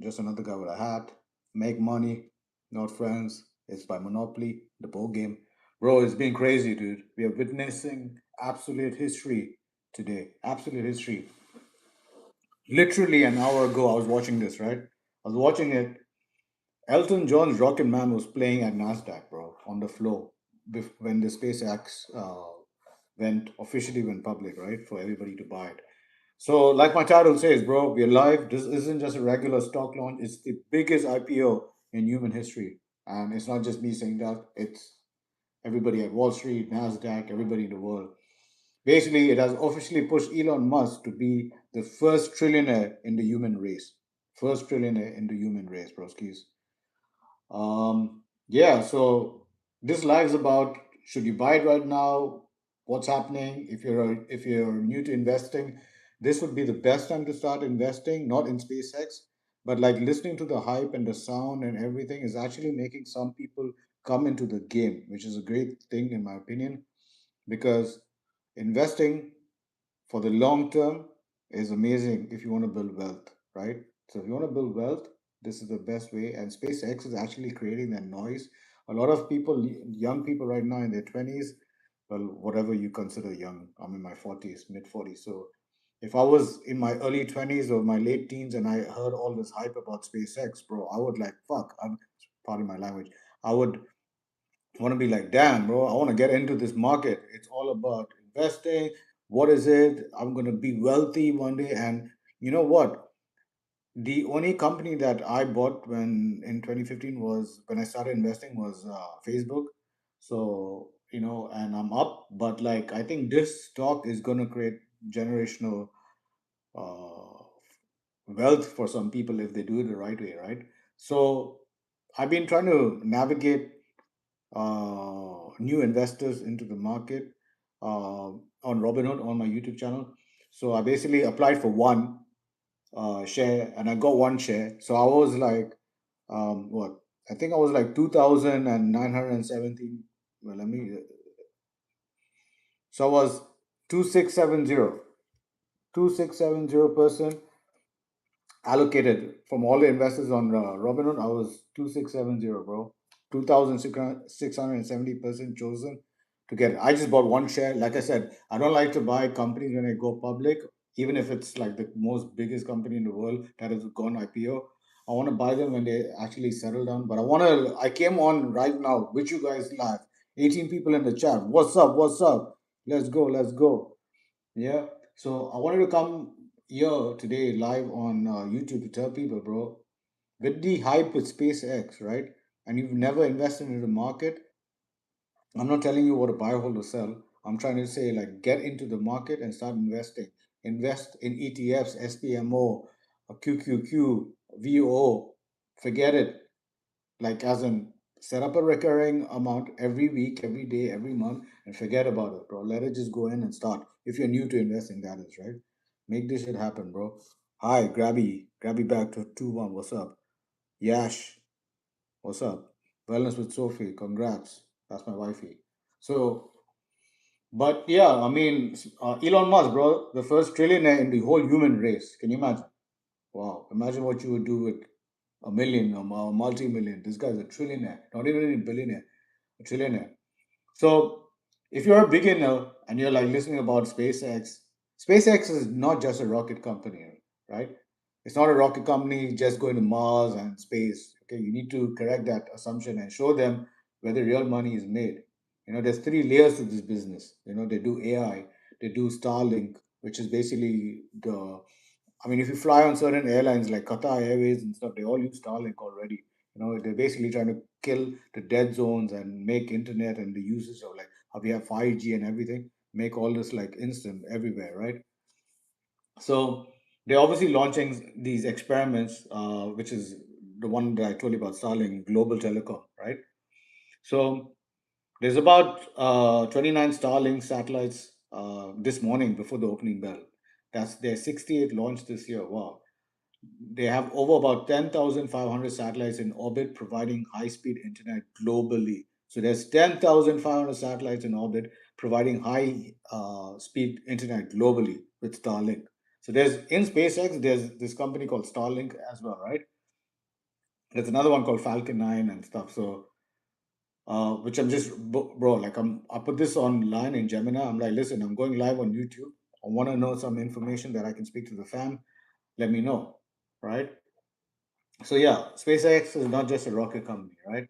just another guy with a hat. Make money, not friends. It's by monopoly, the board game. Bro, it's been crazy, dude. We are witnessing absolute history today. Absolute history. Literally an hour ago, I was watching this, right? I was watching it. Elton John's Rocket Man was playing at Nasdaq, bro, on the floor when the SpaceX officially went public, right, for everybody to buy it. So, like my title says, bro, we're live. This isn't just a regular stock launch; it's the biggest IPO in human history, and it's not just me saying that. It's everybody at Wall Street, Nasdaq, everybody in the world. Basically, it has officially pushed Elon Musk to be the first trillionaire in the human race. First trillionaire in the human race, broskies. Yeah, so this live is about should you buy it right now? What's happening? If you're new to investing, this would be the best time to start investing, not in SpaceX, but like listening to the hype and the sound and everything is actually making some people come into the game, which is a great thing in my opinion, because investing for the long term is amazing if you want to build wealth, right? So if you want to build wealth, this is the best way. And SpaceX is actually creating that noise. A lot of people, young people right now in their 20s, well, whatever you consider young, I'm in my 40s, mid 40s. So if I was in my early 20s or my late teens and I heard all this hype about SpaceX, bro, I would like, fuck, I'm, pardon my language, I would want to be like, damn, bro, I want to get into this market. It's all about investing. What is it? I'm going to be wealthy one day. And you know what? The only company that I bought when in 2015 was when I started investing was Facebook. So, and I'm up, but like, I think this stock is going to create generational uh, wealth for some people if they do it the right way, right? So, I've been trying to navigate new investors into the market on Robinhood on my YouTube channel. So I basically applied for one share and I got one share. So I was like, what? I think I was like 2,917. Well, let me. So I was 2670. 2670% allocated from all the investors on Robinhood. I was 2670, bro. 2,670% chosen to get it. I just bought one share. Like I said, I don't like to buy companies when they go public, even if it's like the most biggest company in the world that has gone IPO. I want to buy them when they actually settle down. But I came on right now, with you guys live. 18 people in the chat. What's up? What's up? Let's go. Let's go. Yeah. So I wanted to come here today live on YouTube to tell people, bro, with the hype with SpaceX, right? And you've never invested into the market, I'm not telling you what to buy, hold, or sell. I'm trying to say, like, get into the market and start investing. Invest in ETFs, SPMO, QQQ, VO. Forget it. Like, as in, set up a recurring amount every week, every day, every month, and forget about it, bro. Let it just go in and start. If you're new to investing, that is, right? Make this shit happen, bro. Hi, Grabby back to 2-1. What's up? Yash, what's up? Wellness with Sophie, congrats. That's my wifey. So, but yeah, I mean, Elon Musk, bro, the first trillionaire in the whole human race. Can you imagine? Wow. Imagine what you would do with a million or multi-million. This guy's a trillionaire, not even a billionaire, a trillionaire. So, if you're a beginner and you're like listening about SpaceX, SpaceX is not just a rocket company, right? It's not a rocket company just going to Mars and space. Okay, you need to correct that assumption and show them where the real money is made. There's three layers to this business. They do AI, they do Starlink, which is basically I mean, if you fly on certain airlines like Qatar Airways and stuff, they all use Starlink already. They're basically trying to kill the dead zones and make internet and the uses of like how we have 5G and everything, make all this like instant everywhere, right? So they're obviously launching these experiments, which is the one that I told you about Starlink, global telecom, right? So there's about 29 Starlink satellites this morning before the opening bell. That's their 68th launch this year. Wow. They have over about 10,500 satellites in orbit providing high speed internet globally. So there's 10,500 satellites in orbit providing high speed internet globally with Starlink. So there's in SpaceX, there's this company called Starlink as well, right? There's another one called Falcon 9 and stuff. So, which I'm just, bro, like I put this online in Gemini. I'm like, listen, I'm going live on YouTube. I want to know some information that I can speak to the fam. Let me know, right? So yeah, SpaceX is not just a rocket company, right?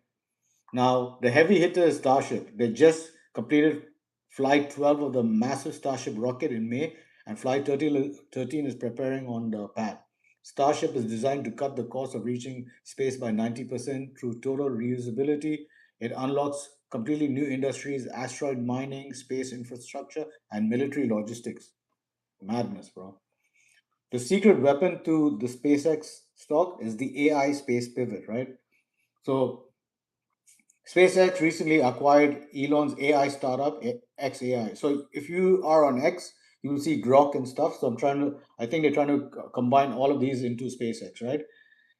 Now, the heavy hitter is Starship. They just completed Flight 12 of the massive Starship rocket in May, and Flight 13 is preparing on the pad. Starship is designed to cut the cost of reaching space by 90% through total reusability. It unlocks completely new industries: asteroid mining, space infrastructure, and military logistics. Madness, bro. The secret weapon to the SpaceX stock is the AI space pivot, right? So SpaceX recently acquired Elon's AI startup, XAI. So if you are on X, you will see Grok and stuff. So I think they're trying to combine all of these into SpaceX, right?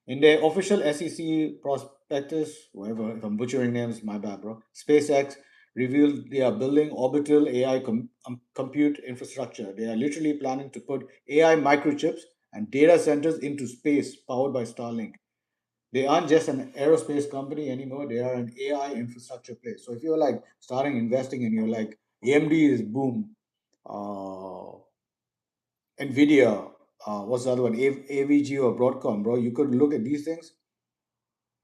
In their official SEC prospectus, whatever, if I'm butchering names, my bad, bro. SpaceX revealed they are building orbital AI compute infrastructure. They are literally planning to put AI microchips and data centers into space powered by Starlink. They aren't just an aerospace company anymore. They are an AI infrastructure place. So if you're like starting investing and you're like AMD is boom, uh, Nvidia, what's the other one? AVG or Broadcom, bro. You could look at these things,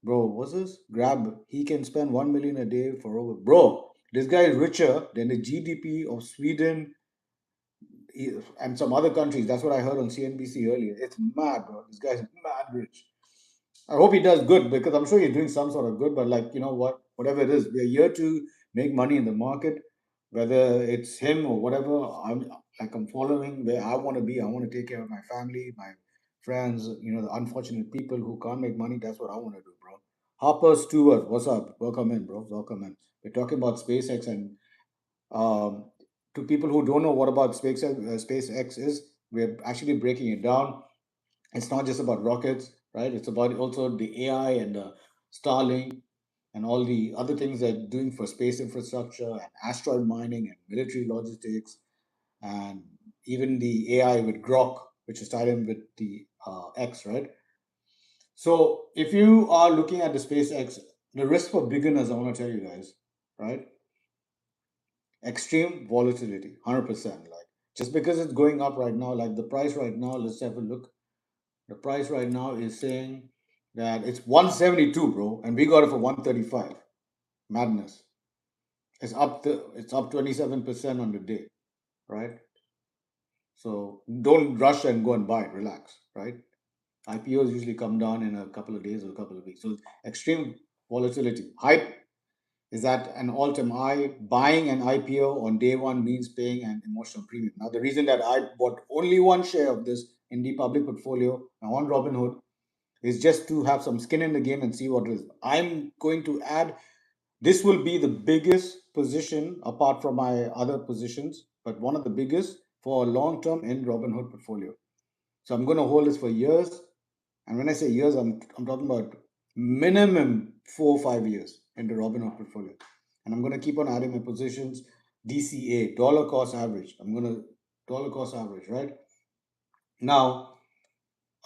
bro. What's this? Grab. He can spend 1 million a day for over, bro. This guy is richer than the GDP of Sweden and some other countries. That's what I heard on CNBC earlier. It's mad, bro. This guy's mad rich. I hope he does good because I'm sure he's doing some sort of good. But like you know what, whatever it is, we're here to make money in the market. Whether it's him or whatever, I'm following where I want to be. I want to take care of my family, my friends. You know, the unfortunate people who can't make money. That's what I want to do, bro. Harper Stewart, what's up? Welcome in, bro. Welcome in. We're talking about SpaceX and um, to people who don't know what about SpaceX is, we're actually breaking it down. It's not just about rockets, right? It's about also the AI and Starlink and all the other things they're doing for space infrastructure and asteroid mining and military logistics and even the AI with Grok, which is tied in with the X, right? So if you are looking at the SpaceX, the risk for beginners, I want to tell you guys, right? Extreme volatility, 100%. Like just because it's going up right now, like the price right now, let's have a look. The price right now is saying that it's 172, bro, and we got it for 135. Madness. It's up 27% on the day, right? So don't rush and go and buy it. Relax, right? IPOs usually come down in a couple of days or a couple of weeks. So extreme volatility. Hype is at an all-time high. Buying an IPO on day one means paying an emotional premium. Now, the reason that I bought only one share of this in the public portfolio now on Robinhood is just to have some skin in the game and see what it is. I'm going to add, this will be the biggest position apart from my other positions, but one of the biggest for a long term in Robinhood portfolio. So I'm going to hold this for years. And when I say years, I'm talking about minimum 4 or 5 years in the Robinhood portfolio. And I'm going to keep on adding my positions. DCA, dollar cost average. I'm going to dollar cost average, right? Now,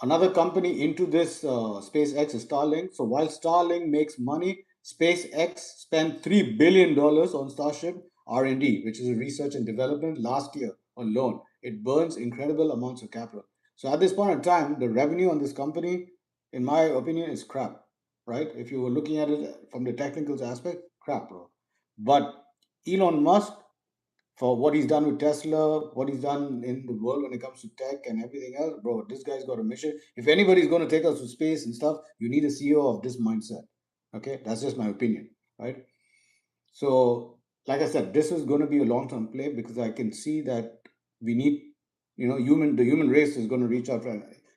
another company into this SpaceX is Starlink. So while Starlink makes money, SpaceX spent $3 billion on Starship R&D, which is research and development, last year alone. It burns incredible amounts of capital. So at this point in time, the revenue on this company, in my opinion, is crap, right? If you were looking at it from the technical aspect, crap, bro. But Elon Musk, for what he's done with Tesla, what he's done in the world when it comes to tech and everything else, bro, this guy's got a mission. If anybody's going to take us to space and stuff, you need a CEO of this mindset. Okay, that's just my opinion, right? So, like I said, this is going to be a long-term play because I can see that we need, the human race is going to reach out.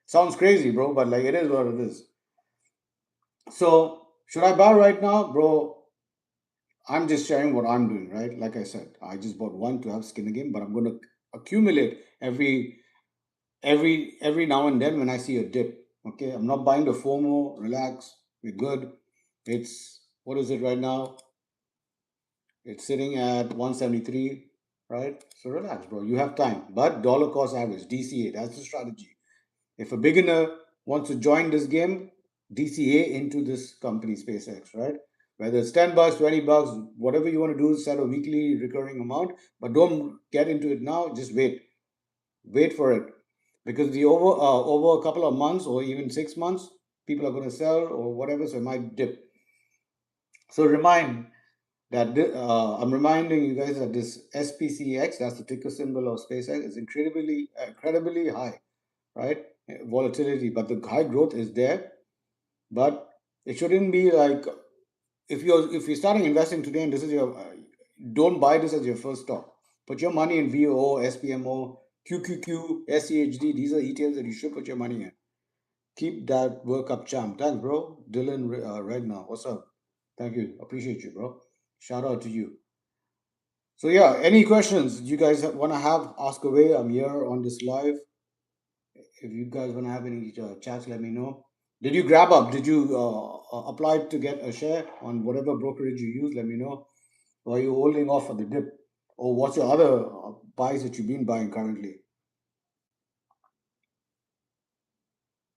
Sounds crazy, bro, but like it is what it is. So, should I buy right now, bro? I'm just sharing what I'm doing, right? Like I said, I just bought one to have skin in the game, but I'm going to accumulate every now and then when I see a dip. Okay, I'm not buying the FOMO. Relax, we're good. It's what is it right now? It's sitting at 173, right? So relax, bro. You have time. But dollar cost average, DCA, that's the strategy. If a beginner wants to join this game, DCA into this company, SpaceX, right? Whether it's $10, $20, whatever you want to do, set a weekly recurring amount, but don't get into it now. Just wait for it, because the over a couple of months or even 6 months, people are going to sell or whatever, so it might dip. So I'm reminding you guys that this SPCX, that's the ticker symbol of SpaceX, is incredibly high, right? Volatility, but the high growth is there. But it shouldn't be like, if you're starting investing today and this is your, don't buy this as your first stock. Put your money in VOO, SPMO, QQQ, SCHD. These are ETFs that you should put your money in. Keep that work up, champ. Thanks, bro. Dylan, right now. What's up? Thank you. Appreciate you, bro. Shout out to you. So yeah, any questions you guys want to have, ask away. I'm here on this live. If you guys want to have any chats, let me know. Did you grab up? Did you apply to get a share on whatever brokerage you use? Let me know. Or are you holding off for the dip? Or what's your other buys that you've been buying currently?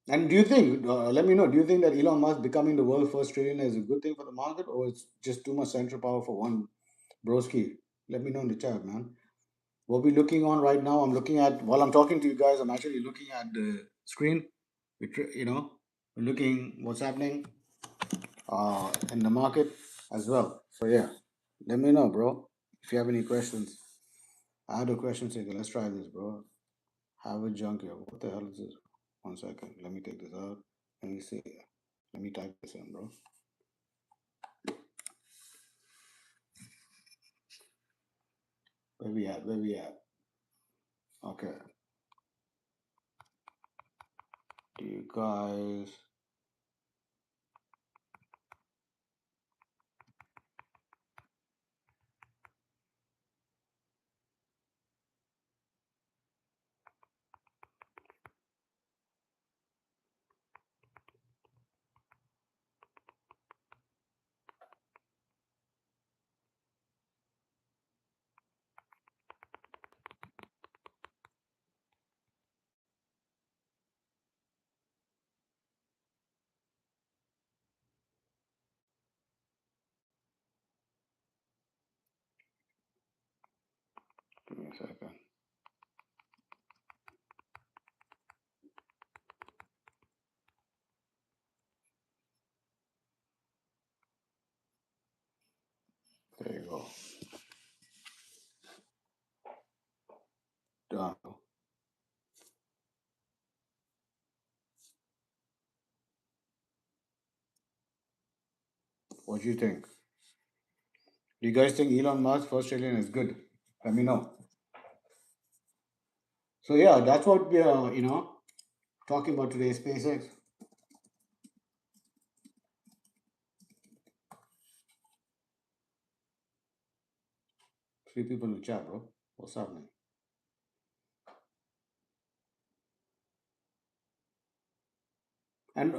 And do you think, let me know, do you think that Elon Musk becoming the world's first trillionaire is a good thing for the market, or it's just too much central power for one broski? Let me know in the chat, man. What we're looking on right now, I'm looking at, while I'm talking to you guys, I'm actually looking at the screen. We're looking what's happening in the market as well. So yeah, let me know, bro, if you have any questions. I had a question taker. Let's try this, bro. Have a junkie. What the hell is this? 1 second. Let me take this out. Let me see. Let me type this in, bro. Where we at? Where we at? Okay. Do you guys? Give me a second. There you go. Done. What do you think? Do you guys think Elon Musk first trillion is good? Let me know. So yeah, that's what we are, talking about today. SpaceX. 3 people in the chat, bro. What's happening? And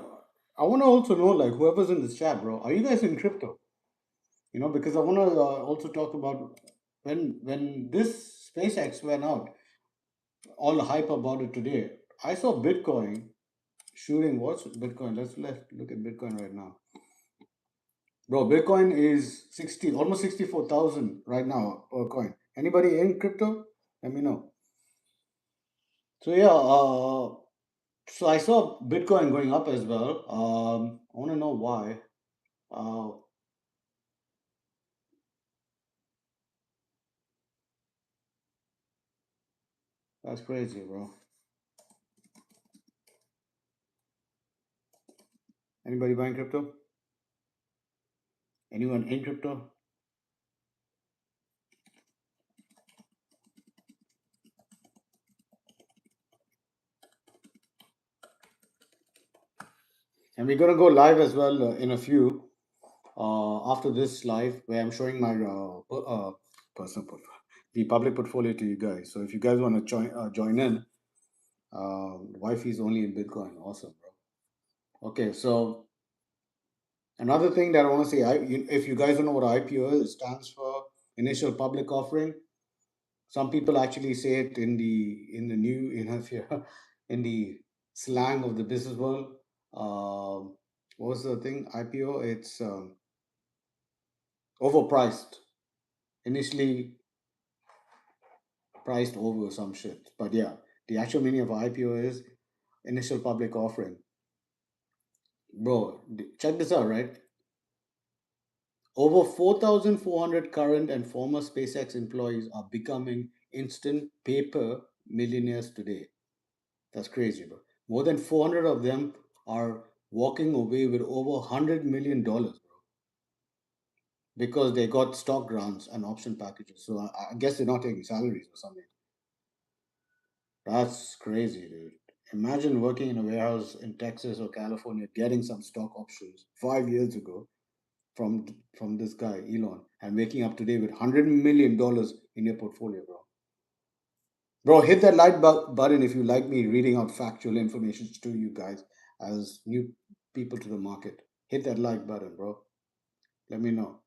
I want to also know, like, whoever's in this chat, bro, are you guys in crypto? Because I want to also talk about when this SpaceX went out, all the hype about it today. I saw Bitcoin shooting. What's Bitcoin? Let's look at Bitcoin right now, bro. Bitcoin is almost 64,000 right now per coin. Anybody in crypto? Let me know. So yeah, so I saw Bitcoin going up as well. I want to know why. Uh, that's crazy, bro. Anybody buying crypto? Anyone in crypto? And we're gonna go live as well in a few after this live, where I'm showing my personal the public portfolio to you guys. So if you guys want to join in, wifey is only in Bitcoin. Awesome, bro. Okay, so another thing that I want to say, if you guys don't know what IPO is, it stands for initial public offering. Some people actually say it in the new in the slang of the business world. what was the thing? IPO, it's overpriced. Initially priced over some shit. But yeah, the actual meaning of IPO is initial public offering. Bro, check this out, right? Over 4,400 current and former SpaceX employees are becoming instant paper millionaires today. That's crazy, bro. More than 400 of them are walking away with over $100 million, bro, because they got stock grants and option packages. So I guess they're not taking salaries or something. That's crazy, dude. Imagine working in a warehouse in Texas or California, getting some stock options 5 years ago from this guy Elon, and waking up today with $100 million in your portfolio, bro. Bro, hit that button if you like me reading out factual information to you guys as new people to the market. Hit that like button, bro. Let me know.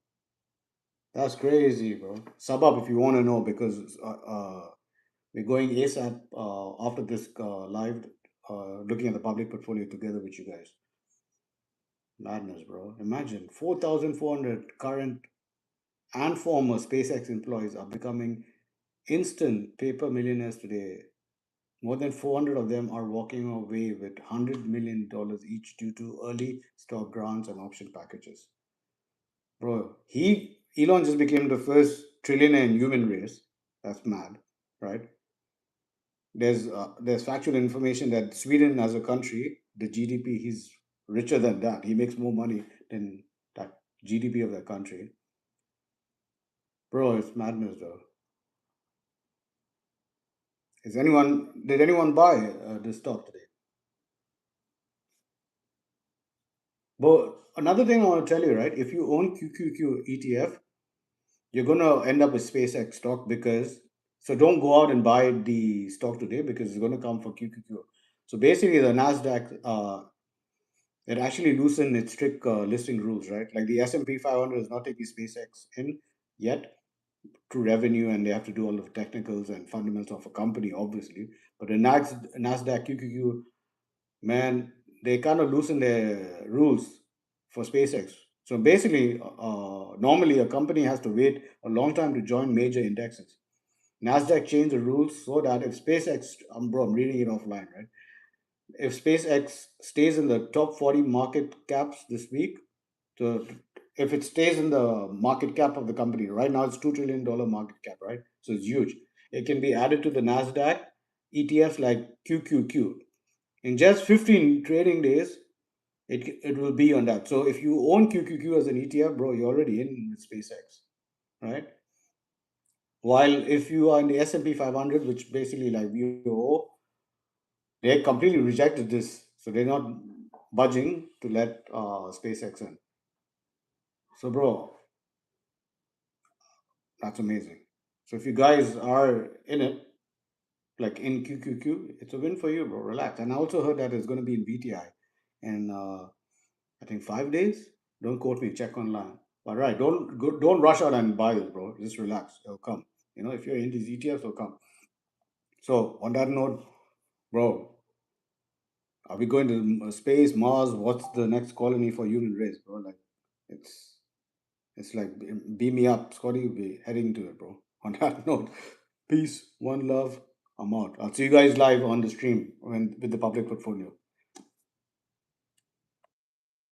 That's crazy, bro. Sub up if you want to know because we're going ASAP after this live, looking at the public portfolio together with you guys. Madness, bro. Imagine 4,400 current and former SpaceX employees are becoming instant paper millionaires today. More than 400 of them are walking away with $100 million each due to early stock grants and option packages. Bro, Elon just became the first trillionaire in human race. That's mad, right? There's factual information that Sweden as a country, the GDP, he's richer than that. He makes more money than that GDP of that country. Bro, it's madness though. Did anyone buy this stock today? But another thing I want to tell you, right? If you own QQQ ETF, you're gonna end up with SpaceX stock because so don't go out and buy the stock today because it's gonna come for QQQ. So basically, the Nasdaq it actually loosened its strict listing rules, right? Like the S&P 500 is not taking SpaceX in yet to revenue, and they have to do all of the technicals and fundamentals of a company, obviously. But the Nasdaq QQQ, man, they kind of loosen their rules for SpaceX. So basically, normally a company has to wait a long time to join major indexes. Nasdaq changed the rules so that if SpaceX, bro, I'm reading it offline, right? If SpaceX stays in the top 40 market caps this week, so if it stays in the market cap of the company, right now it's $2 trillion market cap, right? So it's huge. It can be added to the Nasdaq ETFs like QQQ. In just 15 trading days, it will be on that. So if you own QQQ as an ETF, bro, you're already in with SpaceX, right? While if you are in the S&P 500, which basically like VOO, they completely rejected this, so they're not budging to let SpaceX in. So, bro, that's amazing. So if you guys are in it, like in QQQ, it's a win for you, bro. Relax. And I also heard that it's going to be in VTI, and I think 5 days. Don't quote me. Check online. But right, don't rush out and buy this, bro. Just relax. It'll come. If you're in these ETFs, it'll come. So on that note, bro, are we going to space, Mars? What's the next colony for human race, bro? Like, it's it's like beam me up, Scotty. We'll be heading to it, bro. On that note, peace, one love. I'm out. I'll see you guys live on the stream with the public portfolio.